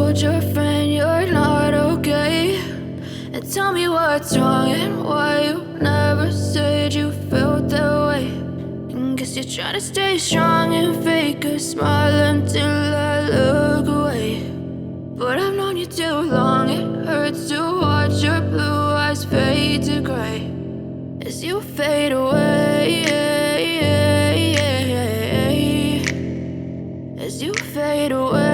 told your friend you're not okay? And tell me what's wrong and why you never said you felt that way. And guess you're trying to stay strong and fake a smile until I look away. But I've known you too long, it hurts to watch your blue eyes fade to gray as you fade away, as you fade away.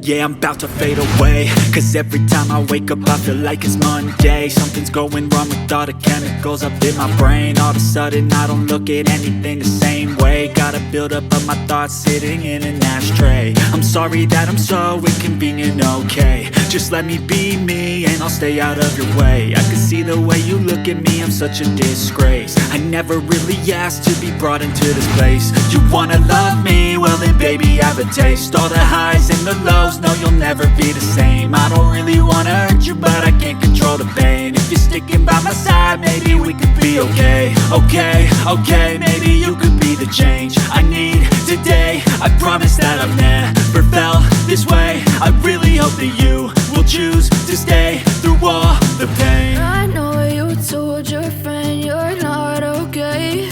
Yeah, I'm about to fade away, cause every time I wake up I feel like it's Monday. Something's going wrong with all the chemicals up in my brain. All of a sudden I don't look at anything the same way. Got a buildup of my thoughts sitting in an ashtray. I'm sorry that I'm so inconvenient, okay? Just let me be me and I'll stay out of your way. I can see the way you look at me, I'm such a disgrace. I never really asked to be brought into this place. You wanna love me? Well then baby, have a taste. All the highs and the lows, no, you'll never be the same. I don't really wanna hurt you, but I can't control the pain. If you're sticking by my side, maybe we could be okay. Okay, maybe you could be the change I need today. I promise that I've never felt this way. I really hope that you will choose to stay through all the pain. I know you told your friend you're not okay.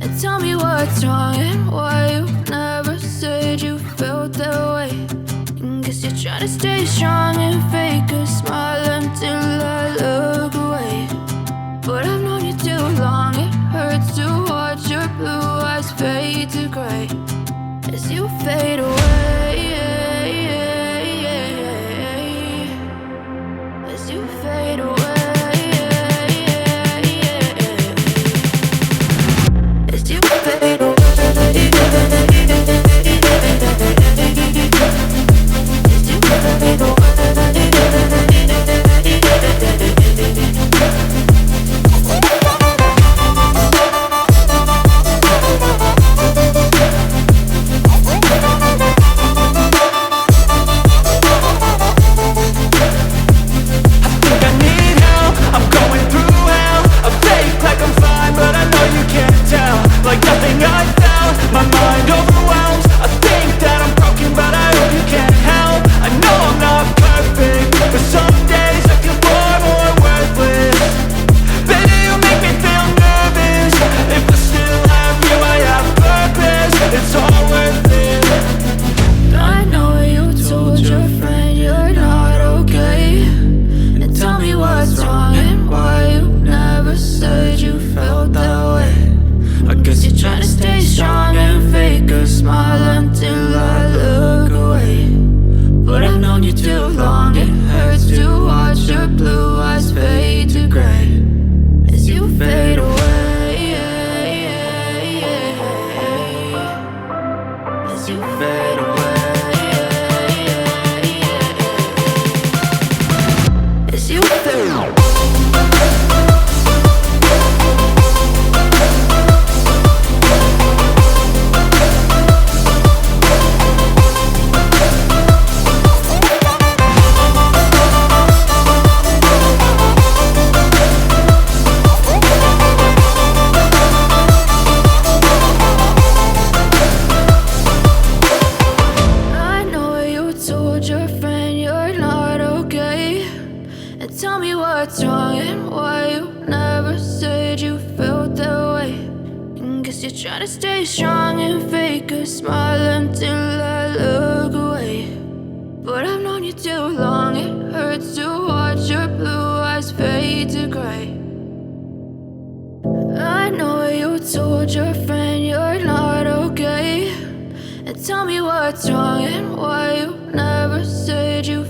And tell me what's wrong and why you never said you felt that way. And guess you're trying to stay strong and fake a smile until I look away. But I've known you too long, it hurts to watch your blue eyes fade to gray as you fade away, as you fade away. As you fade away, as you fade away. Like nothing I found, my mind overwhelms. I think that I'm broken, but I hope you can't help. I know I'm not perfect, but some days I feel far more worthless. Baby, you make me feel nervous. If I still have you, I have purpose. It's all worth it. I know you told your friend you're not okay. And tell me what's wrong and why you never said you felt that way. I guess you're trying to stay strong and fake a smile until I look away. But I've known you too long, it hurts to watch your blue eyes fade to gray as you fade away, as you fade away, as you fade away. Your friend you're not okay. And tell me what's wrong and why you never said you felt that way. And guess you're trying to stay strong and fake a smile until I look away. But I've known you too long, it hurts to watch your blue eyes fade to gray. I know you told your friend you're not okay. And tell me what's wrong and why you never said you